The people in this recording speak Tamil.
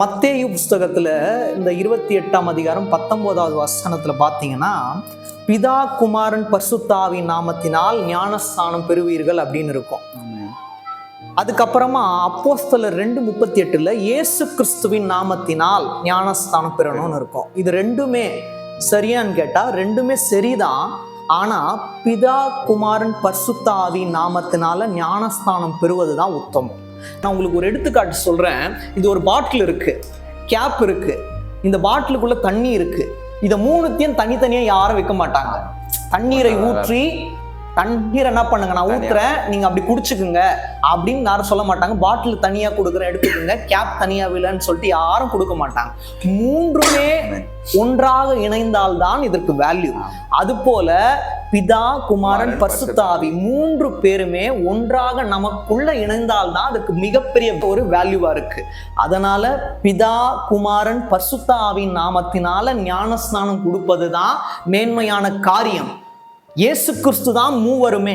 மத்தேயு புஸ்தகத்துல இந்த 28ஆம் அதிகாரம் 19வது வசனத்துல பாத்தீங்கன்னா, பிதா குமாரன் பரிசுத்தாவின் நாமத்தினால் ஞானஸ்நானம் பெறுவீர்கள் அப்படின்னு இருக்கும். அதுக்கப்புறமா அப்போஸ்தலர் 2:38 இயேசு கிறிஸ்துவின் நாமத்தினால் ஞானஸ்நானம் பெறணும்னு இருக்கும். இது ரெண்டுமே சரியான்னு கேட்டா ரெண்டுமே சரிதான். ஆனா பிதா குமாரன் பரிசுத்தாவின் நாமத்தினால ஞானஸ்நானம் பெறுவதுதான் உத்தமம். நான் உங்களுக்கு ஒரு எடுத்துக்காட்டு சொல்றேன். இது ஒரு பாட்டில் இருக்கு, கேப் இருக்கு, இந்த பாட்டிலுக்குள்ள தண்ணி இருக்கு. இதை மூணுத்தையும் தனித்தனியா யாரும் வைக்க மாட்டாங்க. தண்ணீரை ஊற்றி தண்ணீர் என்ன பண்ணுங்க, நான் ஊத்துறேன், நீங்க அப்படி குடிச்சுக்குங்க அப்படின்னு யாரும் சொல்ல மாட்டாங்க. பாட்டில் தனியா கொடுக்குறேன் எடுத்துக்கோங்க, கேப் தனியா வில்லைன்னு சொல்லிட்டு யாரும் கொடுக்க மாட்டாங்க. மூன்றுமே ஒன்றாக இணைந்தால்தான் இதற்கு வேல்யூ. அது போல பிதா குமாரன் பரிசுத்தாவி மூன்று பேருமே ஒன்றாக நமக்குள்ள இணைந்தால்தான் அதுக்கு மிகப்பெரிய ஒரு வேல்யூவா இருக்கு. அதனால பிதா குமாரன் பரிசுத்தாவின் நாமத்தினால ஞானஸ்நானம் கொடுப்பதுதான் மேன்மையான காரியம். இயேசு கிறிஸ்து தான் மூவருமே.